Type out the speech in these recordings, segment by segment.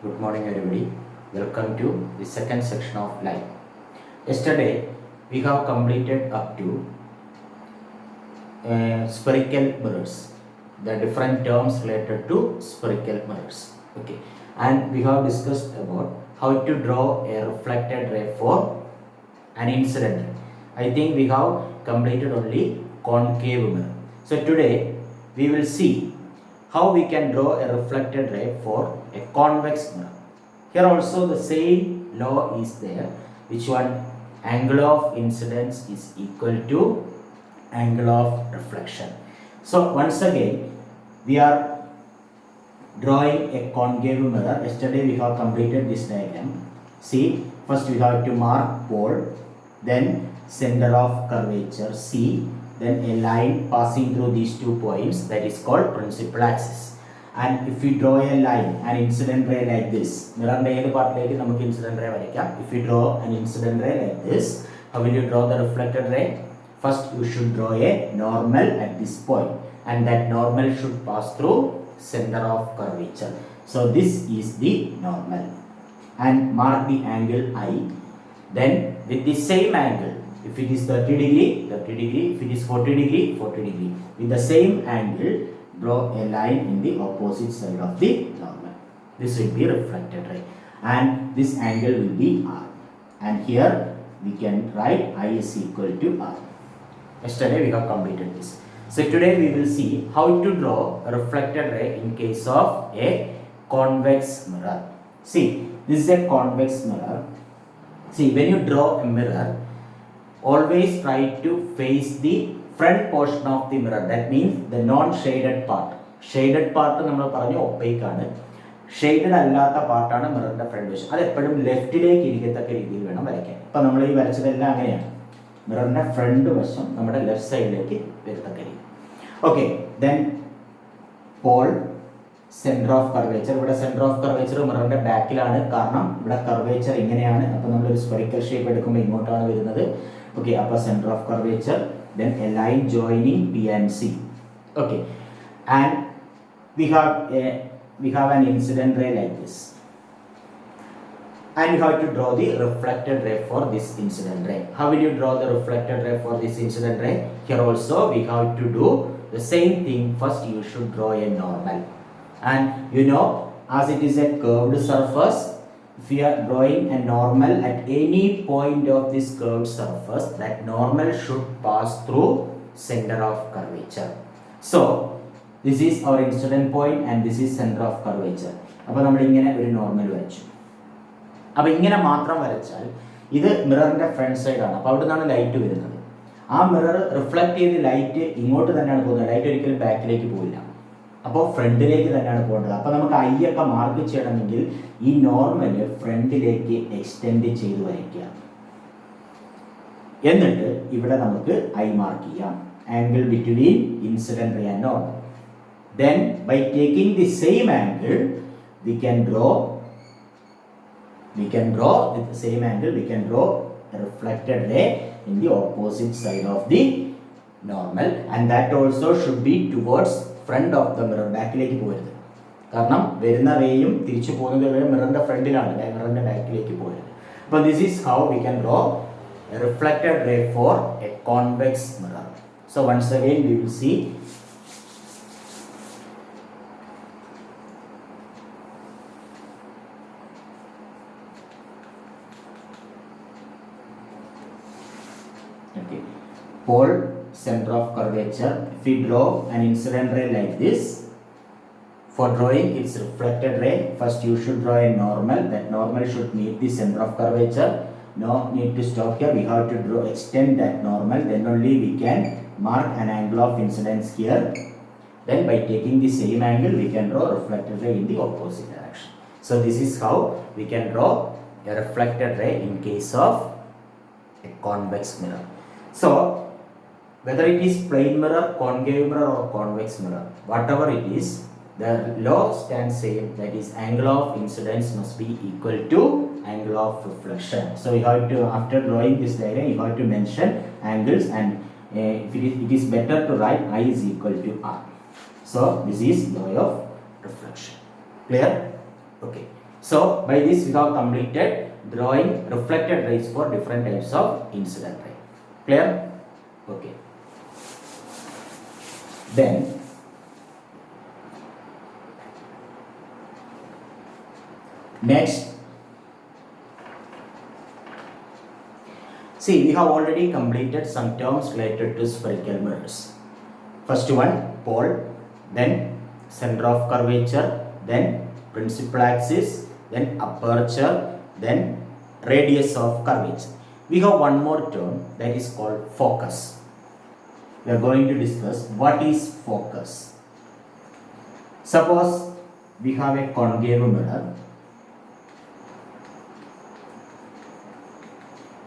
Good morning, everybody. Welcome to the second section of life. Yesterday, we have completed up to spherical mirrors, the different terms related to spherical mirrors. Okay, and we have discussed about how to draw a reflected ray for an incident ray. I think we have completed only concave mirror. So today, we will see how we can draw a reflected ray for a convex mirror. Here also the same law is there. Which one? Angle of incidence is equal to angle of reflection. So once again, we are drawing a concave mirror. Yesterday we have completed this diagram. See, first we have to mark pole, then center of curvature C, then a line passing through these 2 points, that is called principal axis. And if we draw a line, an incident ray like this, mirror part incident ray. If we draw an incident ray like this, how will you draw the reflected ray? First you should draw a normal at this point, and that normal should pass through center of curvature. So this is the normal, and mark the angle I. Then with the same angle, if it is 30 degree, 30 degree, if it is 40 degree, 40 degree, with the same angle, draw a line in the opposite side of the normal. This will be reflected ray, and this angle will be R, and here we can write I is equal to R. Yesterday we have completed this. So today we will see how to draw a reflected ray in case of a convex mirror. See, this is a convex mirror. See, when you draw a mirror, always try to face the front portion of the mirror. That means the non-shaded part. Shaded part നമ്മൾ പറഞ്ഞു opaque ആണ്. Shaded അല്ലാത്ത പാർട്ടാണ് മിററിന്റെ front വശം. അത് എപ്പോഴും ലെഫ്റ്റിലേക്ക് ഇരിക്കത്തക്ക രീതിയിൽ വേണം വരയ്ക്കാൻ. ഇപ്പം നമ്മൾ ഈ വരച്ചതെല്ലാം അങ്ങനെയാണ്. മിററിന്റെ ഫ്രണ്ട് വശം നമ്മുടെ ലെഫ്റ്റ് സൈഡിലേക്ക് വരത്തക്ക രീതി. Okay, then pole centre of curvature. ഇവിടെ സെന്റർ ഓഫ് കർവേച്ചർ മിററിന്റെ ബാക്കിലാണ്, കാരണം ഇവിടെ കർവേച്ചർ ഇങ്ങനെയാണ്. അപ്പോൾ നമ്മളൊരു സ്പെറിക്കൽ ഷേപ്പ് എടുക്കുമ്പോൾ ഇങ്ങോട്ടാണ് വരുന്നത്. ഓക്കെ, അപ്പോൾ centre of curvature, then a line joining P and C. Okay, and we have an incident ray like this, and you have to draw the reflected ray for this incident ray. How will you draw the reflected ray for this incident ray? Here also we have to do the same thing. First you should draw a normal, and you know, as it is a curved surface, if we are drawing a normal at any point of this curved surface, that normal should pass through center of curvature. So this is our incident point and this is center of curvature. അപ്പോൾ നമ്മൾ ഇങ്ങനെ ഒരു normal വരച്ചു. അപ്പോൾ ഇങ്ങനെ മാത്രം വരച്ചാൽ ഇത് മിററിന്റെ ഫ്രണ്ട് സൈഡ് ആണ്. അപ്പോൾ അവിടെ നിന്നാണ് ലൈറ്റ് വരുന്നത്. ആ മിറർ റിഫ്ലക്ട് ചെയ്ത് ലൈറ്റ് ഇങ്ങോട്ട് തന്നെയാണ് പോകുന്നത്. ലൈറ്റ് ഒരിക്കലും ബാക്കിലേക്ക് പോയില്ല. അപ്പോൾ ഫ്രണ്ടിലേക്ക് തന്നെയാണ് പോകേണ്ടത്. അപ്പോൾ നമുക്ക് ഐ ഒക്കെ മാർക്ക് ചെയ്യണമെങ്കിൽ ഈ നോർമല് ഫ്രണ്ടിലേക്ക് എക്സ്റ്റെൻഡ് ചെയ്ത് വരയ്ക്കുക. എന്നിട്ട് ഇവിടെ നമുക്ക് ഐ മാർക്ക് ചെയ്യാം, angle between incident ray and normal. Then by taking the same angle we can draw with the same angle we can draw a reflected ray in the opposite side of the normal, and that also should be towards front of the mirror. ബാക്കിലേക്ക് പോകരുത്, കാരണം വരുന്ന റേയും തിരിച്ചു പോകുന്നത് മിററിന്റെ ഫ്രണ്ടിലാണ്, മിററിന്റെ ബാക്കിലേക്ക് പോകരുത്. അപ്പോൾ this is how we can draw a reflected ray for a convex mirror. So once again we will see. Okay, pole, center of curvature. If we draw an incident ray like this, for drawing its reflected ray, first you should draw a normal. That normal should meet the center of curvature. No need to stop here. We have to extend that normal. Then only we can mark an angle of incidence here. Then by taking the same angle, we can draw reflected ray in the opposite direction. So this is how we can draw a reflected ray in case of a convex mirror. So whether it is plane mirror, concave mirror or convex mirror, whatever it is, the law stands same, that is angle of incidence must be equal to angle of reflection. So you have to, after drawing this diagram, you have to mention angles, and it is better to write I is equal to R. So this is law of reflection. Clear? Okay. So by this we have completed drawing reflected rays for different types of incident ray. Clear? Okay. Then next, see, we have already completed some terms related to spherical mirrors. First one, pole, then center of curvature, then principal axis, then aperture, then radius of curvature. We have one more term that is called focus. We are going to discuss what is focus. Suppose we have a concave mirror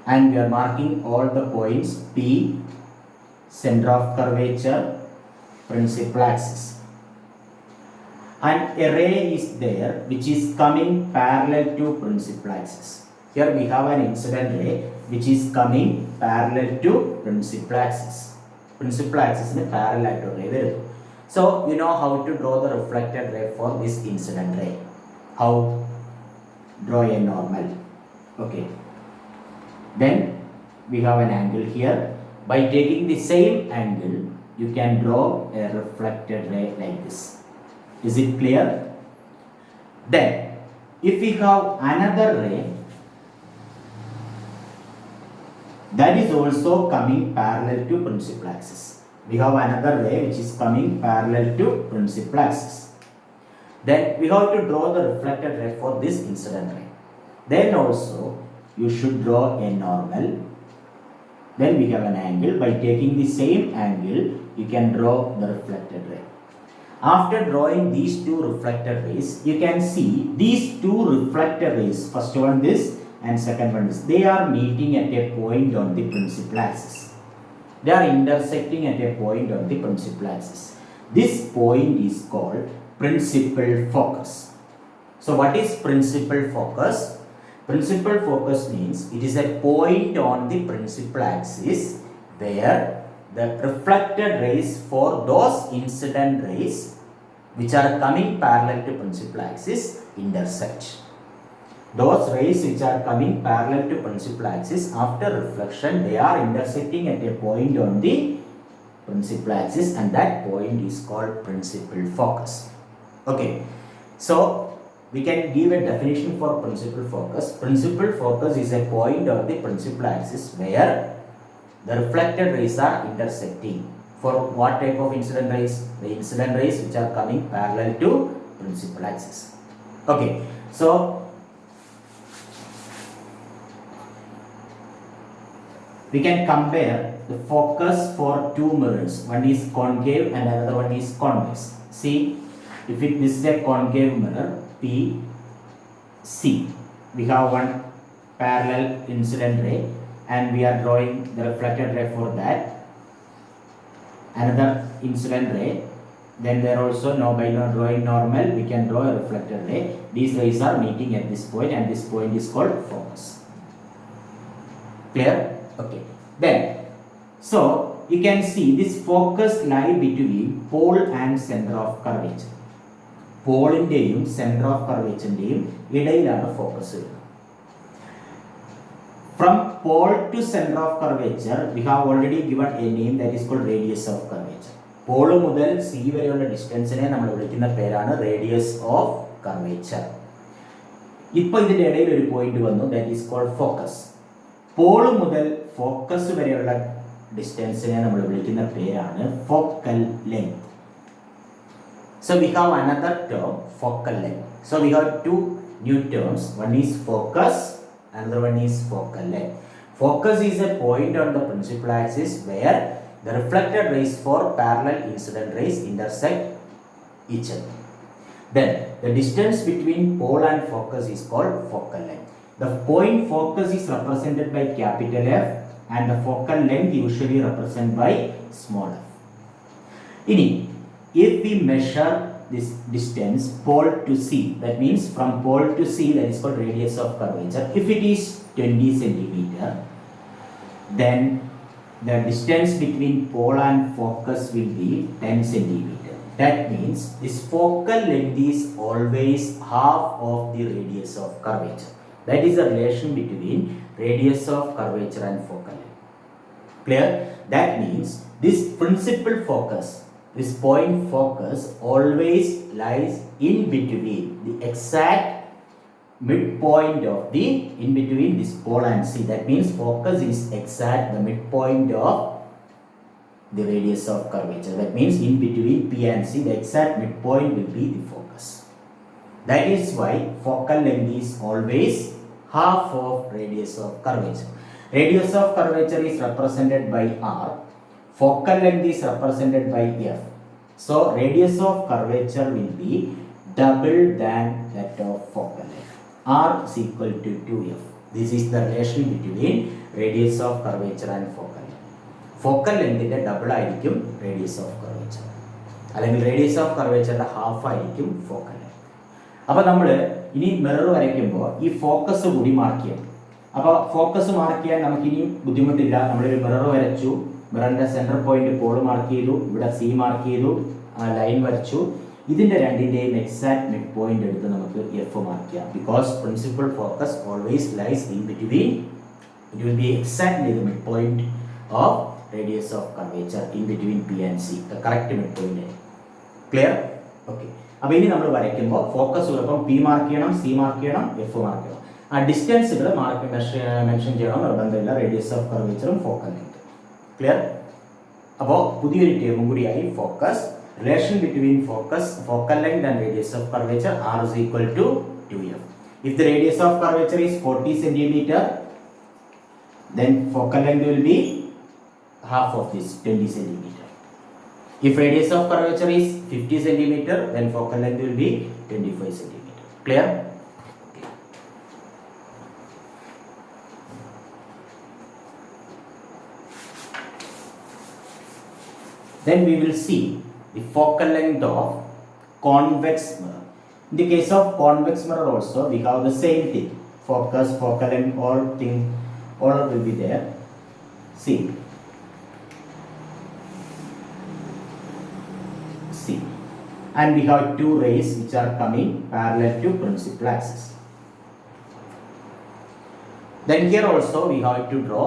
and we are marking all the points P, center of curvature, principal axis. And a ray is there which is coming parallel to principal axis. Here we have an incident ray which is coming parallel to principal axis. Principal axis is parallel to ray. So you know how to draw the reflected ray for this incident ray. How? Draw a normal. Okay. Then we have an angle here. By taking the same angle, you can draw a reflected ray like this. Is it clear? Then, if we have another ray that is also coming parallel to principal axis. We have another ray which is coming parallel to principal axis. Then we have to draw the reflected ray for this incident ray. Then also you should draw a normal. Then we have an angle. By taking the same angle, you can draw the reflected ray. After drawing these two reflected rays, you can see these two reflected rays, first one this and second one this, they are meeting at a point on the principal axis. They are intersecting at a point on the principal axis. This point is called principal focus. So what is principal focus? Principal focus means it is a point on the principal axis where the reflected rays for those incident rays which are coming parallel to principal axis intersect. Those rays which are coming parallel to principal axis, after reflection they are intersecting at a point on the principal axis, and that point is called principal focus. Okay, so we can give a definition for principal focus. Principal focus is a point on the principal axis where the reflected rays are intersecting. For what type of incident rays? The incident rays which are coming parallel to principal axis. Okay, so we can compare the focus for two mirrors. One is concave and another one is convex. See, if this is a concave mirror, P, C, we have one parallel incident ray and we are drawing the reflected ray for that. Another incident ray, then there also by drawing normal we can draw a reflected ray. These rays are meeting at this point and this point is called focus. Clear? Okay. Then, so you can see this focus lie between pole and center of curvature. പോളിൻ്റെയും centre of കർവേച്ചറിൻ്റെയും ഇടയിലാണ് focus വരുന്നത്. From pole to center of curvature, we have already given a name that is called radius of curvature. Pole മുതൽ C വരെയുള്ള ഡിസ്റ്റൻസിനെ നമ്മൾ വിളിക്കുന്ന പേരാണ് റേഡിയസ് ഓഫ് കർവേച്ചർ. ഇപ്പോൾ ഇതിൻ്റെ ഇടയിൽ ഒരു പോയിന്റ് വന്നു, that is called focus. Pole മുതൽ ഫോക്കസ് വരെയുള്ള ഡിസ്റ്റൻസിനെ നമ്മൾ വിളിക്കുന്ന പേരാണ് focal length. So we have another term, focal length. So we have two new terms. One is focus, another one is focal length. Focus is a point on the principal axis where the reflected rays for parallel incident rays intersect each other. Then the distance between pole and focus is called focal length. The point focus is represented by capital F and the focal length usually represented by small f. If we measure this distance pole to C, that means from pole to C, that is called radius of curvature. If it is 20 centimeter, then the distance between pole and focus will be 10 centimeter. That means this focal length is always half of the radius of curvature. That is the relation between radius of curvature and focal length. Clear? That means this principal focus, this point focus always lies in between the exact midpoint of the, in between this pole and C. That means focus is exact the midpoint of the radius of curvature. That means in between P and C, the exact midpoint will be the focus. That is why focal length is always half of radius of curvature. Radius of curvature is represented by R. Focal length is represented by F. So radius of curvature will be double than that of focal length. R is equal to 2F. This is the relation between radius of curvature and focal length. Focal length is double ആയിരിക്കും radius of curvature. അല്ലെങ്കിൽ radius of curvature half ആയിരിക്കും focal length. അപ്പോൾ നമ്മൾ ഇനി mirror വരയ്ക്കുമ്പോൾ ഈ focus കൂടി mark ചെയ്യണം. അപ്പോൾ ഫോക്കസ് മാർക്ക് ചെയ്യാൻ നമുക്കിനി ബുദ്ധിമുട്ടില്ല. നമ്മളൊരു മിറർ വരച്ചു, മിററിന്റെ സെന്റർ പോയിന്റ് പോൾ മാർക്ക് ചെയ്തു, ഇവിടെ സി മാർക്ക് ചെയ്തു, ലൈൻ വരച്ചു. ഇതിന്റെ രണ്ടിന്റെയും എക്സാക്ട് മിഡ് പോയിന്റ് എടുത്ത് നമുക്ക് എഫ് മാർക്ക് ചെയ്യാം. Because principal focus always lies in between, it will be exactly the mid point of radius of curvature in between P and C. Correct mid point. Clear? Okay. അപ്പോൾ ഇനി നമ്മൾ വരയ്ക്കുമ്പോൾ focus ചിലപ്പം P mark ചെയ്യണം, C mark ചെയ്യണം, F mark ചെയ്യണം. ആ ഡിസ്റ്റൻസുകൾ മെൻഷൻ ചെയ്യണം നിർബന്ധമില്ല. റേഡിയസ് ഓഫ് കർവേച്ചറും ഫോക്കൽ ലെങ്ത്. ക്ലിയർ? അപ്പോൾ പുതിയൊരു ടേമും കൂടിയായി focus. Relation between focus, focal length and radius of curvature, R is equal to 2F. If the radius of curvature is 40 cm, then focal length will be half of this, 20 cm. If radius of curvature is 50 cm, then focal length will be 25 cm. Clear? Okay. Then we will see the focal length of convex mirror. In the case of convex mirror also we have the same thing. Focus, focal length, all will be there. See. And we have two rays which are coming parallel to principal axis. Then here also we have to draw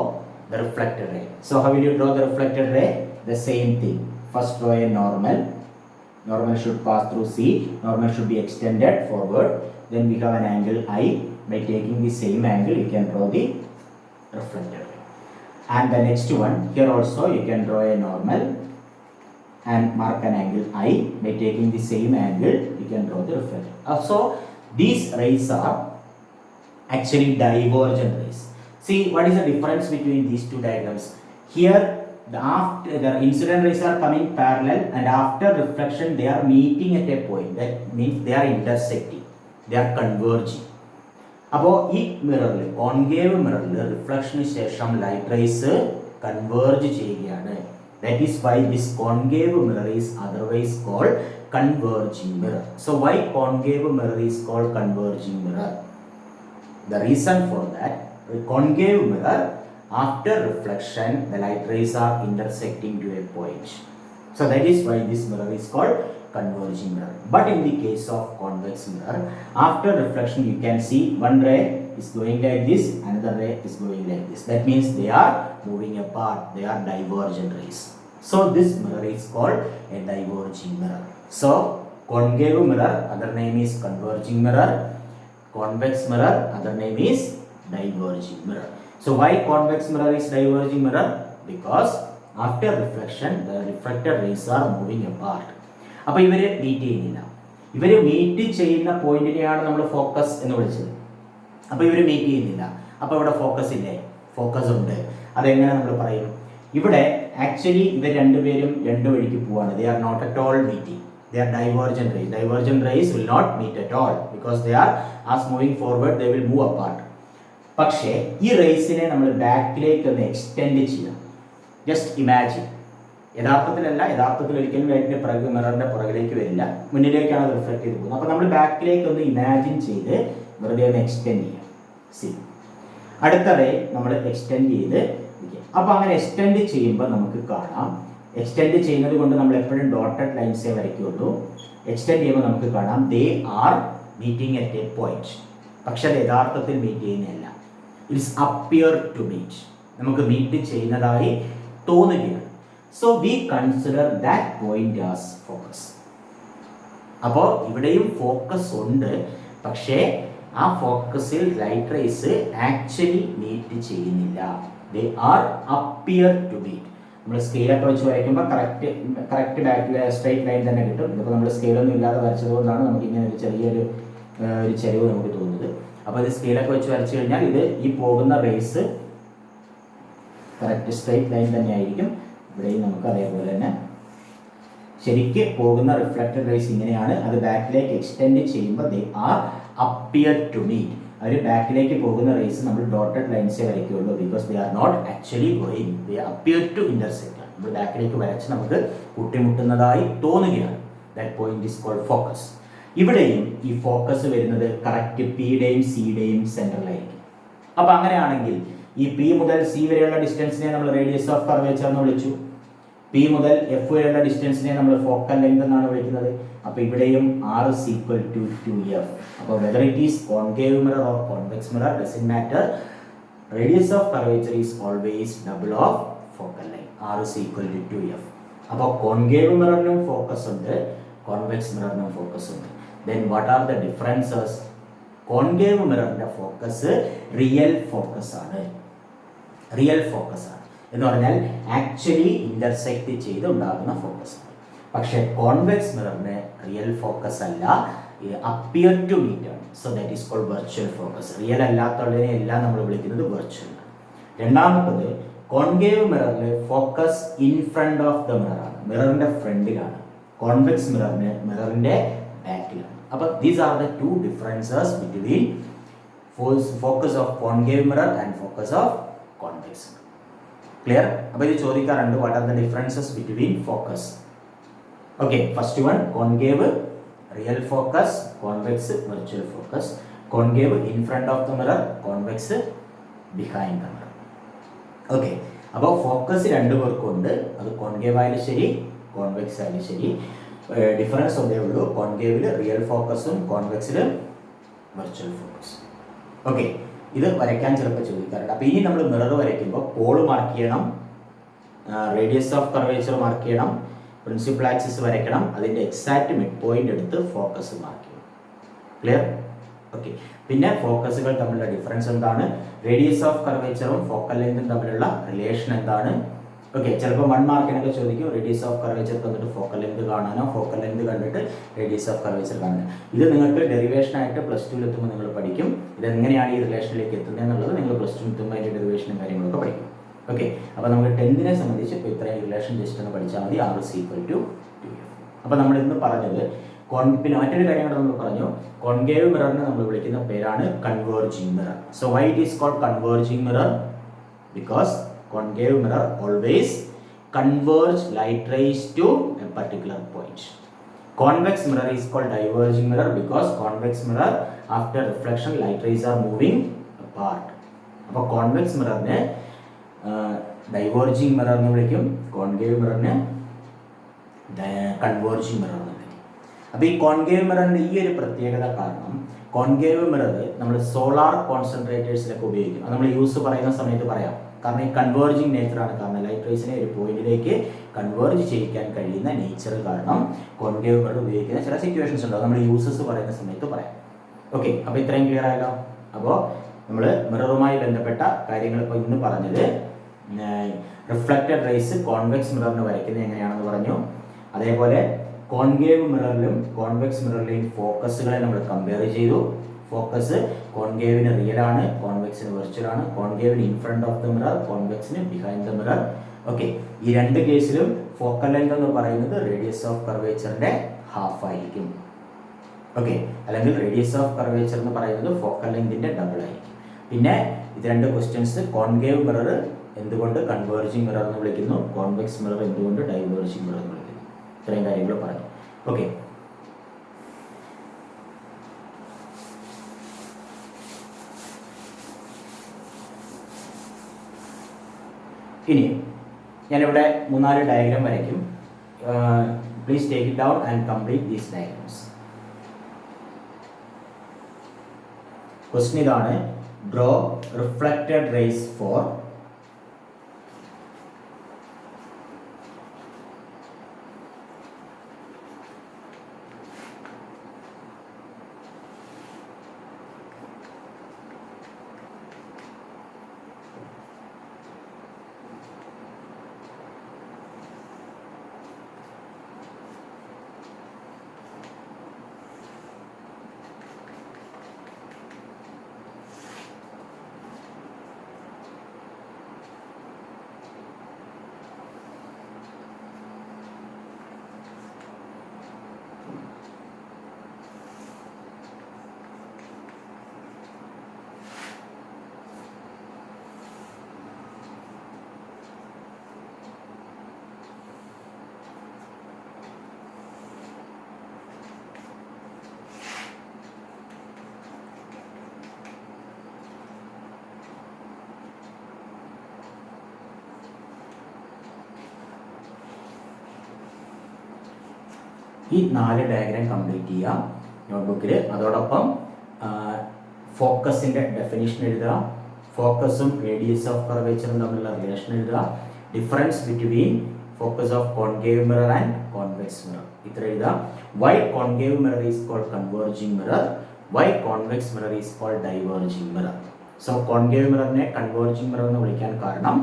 the reflected ray. So how will you draw the reflected ray? The same thing. First draw a normal. Normal should pass through C. Normal should be extended forward. Then we have an angle I. By taking the same angle, you can draw the reflected ray. And the next one, here also you can draw a normal and mark an angle I. By taking the same angle, you can draw the reflected. So these rays are actually divergent rays. See, what is the difference between these two diagrams? Here, the incident rays are coming parallel, and after reflection they are meeting at a point. That means they are intersecting, they are converging. അപ്പോൾ ഈ മിററിൽ, concave മിററിൽ റിഫ്ലക്ഷന് ശേഷം light rays converge ചെയ്യുകയാണ്. That is why this concave mirror is otherwise called converging mirror. So why concave mirror is called converging mirror? The reason for that, the concave mirror, after reflection the light rays are intersecting to a point. So that is why this mirror is called converging mirror. But in the case of convex mirror, after reflection you can see one ray is going like this, another ray is going like this. That means they are moving apart, they are divergent rays. So this mirror is called a diverging mirror. So concave mirror, other name is converging mirror. Convex mirror, other name is diverging mirror. So why convex mirror is diverging mirror? Because after reflection the reflected rays are moving apart. അപ്പോൾ ഇവര് meet ചെയ്യുന്നില്ല. ഇവര് meet ചെയ്യുന്ന പോയിന്റിനെയാണ് നമ്മൾ focus എന്ന് വിളിച്ചത്. അപ്പോൾ ഇവര് മീറ്റ് ചെയ്യുന്നില്ല. അപ്പോൾ ഇവിടെ ഫോക്കസ് ഇല്ലേ? ഫോക്കസ് ഉണ്ട്. അതെങ്ങനെ നമ്മൾ പറയും? ഇവിടെ ആക്ച്വലി ഇവർ രണ്ടുപേരും രണ്ട് വഴിക്ക് പോവാണ്. They are not at all meeting. They are divergent rays. Divergent rays will not meet at all because they are, as moving forward they will move apart. പക്ഷേ ഈ റേസിനെ നമ്മൾ ബാക്കിലേക്ക് ഒന്ന് എക്സ്റ്റെൻഡ് ചെയ്യാം. Just imagine. യഥാർത്ഥത്തിൽ ഒരിക്കലും ലൈറ്റിന്റെ പിറകെ മിററിന്റെ പുറകിലേക്ക് വരില്ല, മുന്നിലേക്കാണ് അത് റിഫ്ലക്ട് ചെയ്ത് പോകുന്നത്. അപ്പോൾ നമ്മൾ ബാക്കിലേക്ക് ഒന്ന് ഇമാജിൻ ചെയ്ത് വെറുതെ ഒന്ന് എക്സ്റ്റെൻഡ് ചെയ്യാം. സി, അടുത്ത റേ നമ്മൾ എക്സ്റ്റെൻഡ് ചെയ്ത്, അപ്പോൾ അങ്ങനെ എക്സ്റ്റെൻഡ് ചെയ്യുമ്പോൾ നമുക്ക് കാണാം എക്സ്റ്റെൻഡ് ചെയ്യുന്നത് കൊണ്ട് നമ്മൾ എപ്പോഴും ഡോട്ടഡ് ലൈൻസേ വരയ്ക്കുള്ളൂ. എക്സ്റ്റെൻഡ് ചെയ്യുമ്പോൾ നമുക്ക് കാണാം they are meeting at a point. പക്ഷെ അത് യഥാർത്ഥത്തിൽ മീറ്റ് ചെയ്യുന്നതല്ല. It's appear to meet. നമുക്ക് മീറ്റ് ചെയ്യുന്നതായി തോന്നുകയാണ്. So we consider that point as focus. അപ്പോൾ ഇവിടെയും ഫോക്കസ് ഉണ്ട്, പക്ഷേ ആ ഫോക്കസിൽ ലൈറ്റ് റേസ് ആക്ച്വലി മീറ്റ് ചെയ്യുന്നില്ല. They are appear to meet. നമ്മൾ സ്കെയിലൊക്കെ വെച്ച് വരയ്ക്കുമ്പോൾ കറക്റ്റ് ബാക്കിൽ സ്ട്രൈറ്റ് ലൈൻ തന്നെ കിട്ടും. ഇതിപ്പോൾ നമ്മൾ സ്കെയിലൊന്നും ഇല്ലാതെ വരച്ചതുകൊണ്ടാണ് നമുക്ക് ഇങ്ങനെ ഒരു ചെറിയൊരു ചെരിവ് നമുക്ക് തോന്നുന്നത്. അപ്പോൾ ഇത് സ്കെയിലൊക്കെ വെച്ച് വരച്ചു കഴിഞ്ഞാൽ ഇത് ഈ പോകുന്ന റേസ് കറക്റ്റ് സ്ട്രൈറ്റ് ലൈൻ തന്നെ ആയിരിക്കും. ഇവിടെയും നമുക്ക് അതേപോലെ തന്നെ ശരിക്ക് പോകുന്ന റിഫ്ലക്റ്റഡ് റേസ് ഇങ്ങനെയാണ്. അത് ബാക്കിലേക്ക് എക്സ്റ്റെൻഡ് ചെയ്യുമ്പോൾ they are appear to meet. അവർ ബാക്കിലേക്ക് പോകുന്ന റേസ് നമ്മൾ ഡോട്ടഡ് ലൈൻസേ വരയ്ക്കുള്ളൂ. Because they are not actually going, they appear to intersect. നമ്മൾ ബാക്കിലേക്ക് വരച്ച് നമുക്ക് കൂട്ടിമുട്ടുന്നതായി തോന്നുകയാണ്. That point is called focus. ഇവിടെയും ഈ ഫോക്കസ് വരുന്നത് കറക്റ്റ് പിയുടെയും സിയുടെയും സെൻറ്ററിലായിരിക്കും. അപ്പോൾ അങ്ങനെയാണെങ്കിൽ ഈ പി മുതൽ സി വരെയുള്ള ഡിസ്റ്റൻസിനെ നമ്മൾ റേഡിയസ് ഓഫ് കർവേച്ചർ എന്ന് വിളിച്ചു. പി മുതൽ എഫ് വരെയുള്ള ഡിസ്റ്റൻസിനെ നമ്മൾ ഫോക്കൽ ലെങ്ത് എന്നാണ് വിളിക്കുന്നത്. അപ്പോൾ ഇവിടെയും R is equal to 2f. അപ്പോൾ whether it is concave mirror or convex mirror doesn't matter. Radius of curvature is always double of focal length. R is equal to 2f. അപ്പോൾ concave മിററിനും focus ഉണ്ട്, convex മിററിനും focus ഉണ്ട്. Then what are the differences? Concave മിററിന്റെ focus real focus ആണ്. Real focus ആണ് എന്ന് പറഞ്ഞാൽ ആക്ച്വലി ഇന്റർസെക്ട് ചെയ്ത് ഉണ്ടാകുന്ന ഫോക്കസ് ആണ്. പക്ഷേ കോൺവെക്സ് മിററിന് റിയൽ ഫോക്കസ് അല്ല, അപ്പിയർ ടു മീറ്റ് ആണ്. So that is called virtual focus. Real അല്ലാത്തതിനെ എല്ലാം നമ്മൾ വിളിക്കുന്നത് വെർച്വൽ ആണ്. രണ്ടാമത്തത് കോൺകേവ് മിററിൽ focus in front of the mirror ആണ്, മിററിന്റെ ഫ്രണ്ടിലാണ്. കോൺവെക്സ് മിററിന് മിററിന്റെ ബാക്കിലാണ്. അപ്പോൾ these are the two differences between focus of concave mirror and focus of convex mirror. Clear? അപ്പോൾ ഇത് ചോദിക്കാറുണ്ട്, what are the differences between focus. Okay, first one concave real focus, convex virtual focus. Concave in front of the mirror, convex behind the mirror. Okay, അപ്പോൾ focus രണ്ടു പേർക്കും ഉണ്ട്. അത് concave ആയാലും ശരി കോൺവെക്സ് ആയാലും ശരി. ഡിഫറൻസ് ഒന്നേ ഉള്ളൂ, കോൺകേവിൽ റിയൽ ഫോക്കസും കോൺവെക്സിൽ വെർച്വൽ ഫോക്കസും. ഓക്കെ, ഇത് വരയ്ക്കാൻ ചിലപ്പോൾ ചോദിക്കാറുണ്ട്. അപ്പോൾ ഇനി നമ്മൾ മിറർ വരയ്ക്കുമ്പോൾ പോൾ മാർക്ക് ചെയ്യണം, റേഡിയസ് ഓഫ് കർവേച്ചർ മാർക്ക് ചെയ്യണം, പ്രിൻസിപ്പൽ ആക്സിസ് വരയ്ക്കണം, അതിൻ്റെ എക്സാക്റ്റ് മിഡ് പോയിന്റ് എടുത്ത് ഫോക്കസ് മാർക്ക് ചെയ്യണം. ക്ലിയർ? ഓക്കെ, പിന്നെ ഫോക്കസുകൾ തമ്മിലുള്ള ഡിഫറൻസ് എന്താണ്, റേഡിയസ് ഓഫ് കർവേച്ചറും ഫോക്കൽ ലെങ്തും തമ്മിലുള്ള റിലേഷൻ എന്താണ്. ഓക്കെ, ചിലപ്പോൾ 1 മാർക്കിനൊക്കെ ചോദിക്കും റേഡിയസ് ഓഫ് കർവേച്ചർ തന്നിട്ട് ഫോക്കൽ ലെങ്ത് കാണാനോ ഫോക്കൽ ലെങ്ത് കണ്ടിട്ട് റേഡിയസ് ഓഫ് കർവേച്ചർ കാണാനോ. ഇത് നിങ്ങൾക്ക് ഡെറിവേഷൻ ആയിട്ട് +2 എത്തുമ്പോൾ നിങ്ങൾ പഠിക്കും. ഇതെങ്ങനെയാണ് ഈ റിലേഷനിലേക്ക് എത്തുന്നത് എന്നുള്ളത് നിങ്ങൾ +2 എത്തുമ്പോൾ അതിൻ്റെ ഡെറിവേഷനും കാര്യങ്ങളൊക്കെ പഠിക്കും. ഓക്കെ, അപ്പോൾ നമ്മൾ 10നെ സംബന്ധിച്ച് ഇപ്പോൾ ഇത്രയും റിലേഷൻ ജസ്റ്റ് ഒന്ന് പഠിച്ചാൽ മതി. R is equal to 2f. അപ്പോൾ നമ്മൾ ഇന്ന് പറഞ്ഞത് പിന്നെ മറ്റൊരു കാര്യം കൂടെ നമ്മൾ പറഞ്ഞു, കോൺകേവ് മിററിനെ നമ്മൾ വിളിക്കുന്ന പേരാണ് converging mirror. So why it is called converging mirror? Because concave mirror always converge light rays to a particular point. Convex mirror is called diverging mirror because convex mirror after reflection light rays are moving apart. അപ്പോൾ convex mirror നെ diverging mirror എന്ന് വിളിക്കും, concave mirror നെ converging mirror എന്ന് വിളിക്കും. അപ്പോൾ ഈ concave mirror-ന്റെ ഈ ഒരു പ്രത്യേകത കാരണം concave mirror നമ്മൾ സോളാർ കോൺസെൻട്രേറ്റേഴ്സിലൊക്കെ ഉപയോഗിക്കും. അത് നമ്മൾ യൂസ് പറയുന്ന സമയത്ത് പറയാം. കാരണം ഈ കൺവേർജിങ് നേച്ചറാണ്, കാരണം ലൈറ്റ് റേസിനെ ഒരു പോയിന്റിലേക്ക് കൺവേർജ് ചെയ്യിക്കാൻ കഴിയുന്ന നേച്ചർ കാരണം കോൺകേവ് മിറർ ഉപയോഗിക്കുന്ന ചില സിറ്റുവേഷൻസ് ഉണ്ട്. അത് നമ്മൾ യൂസസ് പറയുന്ന സമയത്ത് പറയാം. ഓക്കെ, അപ്പോൾ ഇത്രയും ക്ലിയർ ആയല്ലോ. അപ്പോൾ നമ്മൾ മിററുമായി ബന്ധപ്പെട്ട കാര്യങ്ങൾ ഇപ്പോൾ ഇന്ന് പറഞ്ഞത് റിഫ്ലക്റ്റഡ് റേസ് കോൺവെക്സ് മിററിന് വരയ്ക്കുന്നത് എങ്ങനെയാണെന്ന് പറഞ്ഞു. അതേപോലെ കോൺകേവ് മിററിലും കോൺവെക്സ് മിററിലെയും ഫോക്കസുകളെ നമ്മൾ കമ്പയർ ചെയ്തു. ഫോക്കസ് കോൺകേവിന് റിയൽ ആണ്, കോൺവെക്സിന് വെർച്വൽ ആണ്. കോൺകേവിന് in front of the mirror, കോൺവെക്സിന് ബിഹൈൻഡ് ദ മിറർ. ഓക്കെ, ഈ രണ്ട് കേസിലും ഫോക്കൽ ലെങ്ത് എന്ന് പറയുന്നത് റേഡിയസ് ഓഫ് കർവേച്ചറിന്റെ ഹാഫ് ആയിരിക്കും. ഓക്കെ, അല്ലെങ്കിൽ റേഡിയസ് ഓഫ് കർവേച്ചർ എന്ന് പറയുന്നത് ഫോക്കൽ ലെങ്തിന്റെ ഡബിൾ ആയിരിക്കും. പിന്നെ ഇത് രണ്ട് ക്വസ്റ്റ്യൻസ്, കോൺകേവ് മിറർ എന്തുകൊണ്ട് കൺവേർജിങ് മിറർ എന്ന് വിളിക്കുന്നു, കോൺവെക്സ് മിറർ എന്തുകൊണ്ട് ഡൈവേർജിങ് മിറർ എന്ന് വിളിക്കുന്നു. ഇത്രയും കാര്യങ്ങൾ പറഞ്ഞു. ഓക്കെ, ഇനി ഞാനിവിടെ 3-4 ഡയഗ്രാം വരയ്ക്കും. Please take it down and complete these diagrams. Question ഇതാണ്, ഡ്രോ റിഫ്ലക്റ്റഡ് റേസ് ഫോർ ഈ 4 ഡയഗ്രാം കംപ്ലീറ്റ് ചെയ്യുക നോട്ട്ബുക്കിൽ. അതോടൊപ്പം ഫോക്കസിൻ്റെ ഡെഫിനിഷൻ എഴുതുക, ഫോക്കസും റേഡിയസ് ഓഫ് കർവേച്ചറും തമ്മിലുള്ള റിലേഷൻ എഴുതുക, difference between focus of concave mirror and convex mirror ഇത്ര എഴുതുക. Why concave mirror is called converging mirror, why convex mirror is called diverging mirror. So concave മിററിനെ converging mirror എന്ന് വിളിക്കാൻ കാരണം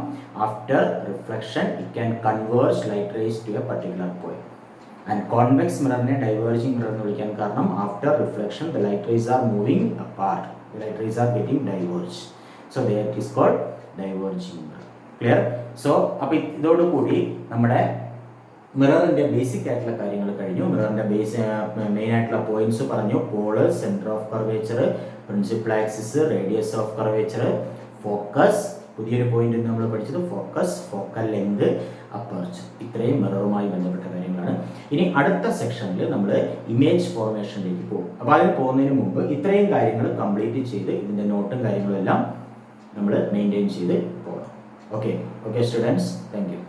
after reflection it can converge light rays to a particular point. And convex mirror ne diverging mirror nu vilikkan karanam after reflection the light rays are moving apart, the light rays are getting diverged, so that is called diverging mirror. Clear? So appo idodu koodi nammade മിററിൻ്റെ basic ആയിട്ടുള്ള കാര്യങ്ങൾ കഴിഞ്ഞു. മിററിൻ്റെ main ആയിട്ടുള്ള points പറഞ്ഞു. Pole, centre of curvature, principal axis, radius of curvature, focus, പുതിയൊരു point നമ്മൾ പഠിച്ചത് ഫോക്കസ്, ഫോക്കൽ ലെങ്ത്, അപ്പർച്ചർ. ഇത്രയും മിററുമായി ബന്ധപ്പെട്ട കാര്യങ്ങളാണ്. ഇനി അടുത്ത സെക്ഷനിൽ നമ്മൾ ഇമേജ് ഫോർമേഷനിലേക്ക് പോകും. അപ്പോൾ അതിന് പോകുന്നതിന് മുമ്പ് ഇത്രയും കാര്യങ്ങൾ കംപ്ലീറ്റ് ചെയ്ത് ഇതിൻ്റെ നോട്ടും കാര്യങ്ങളും എല്ലാം നമ്മൾ മെയിൻറ്റെയിൻ ചെയ്ത് പോകണം. Okay students, thank you.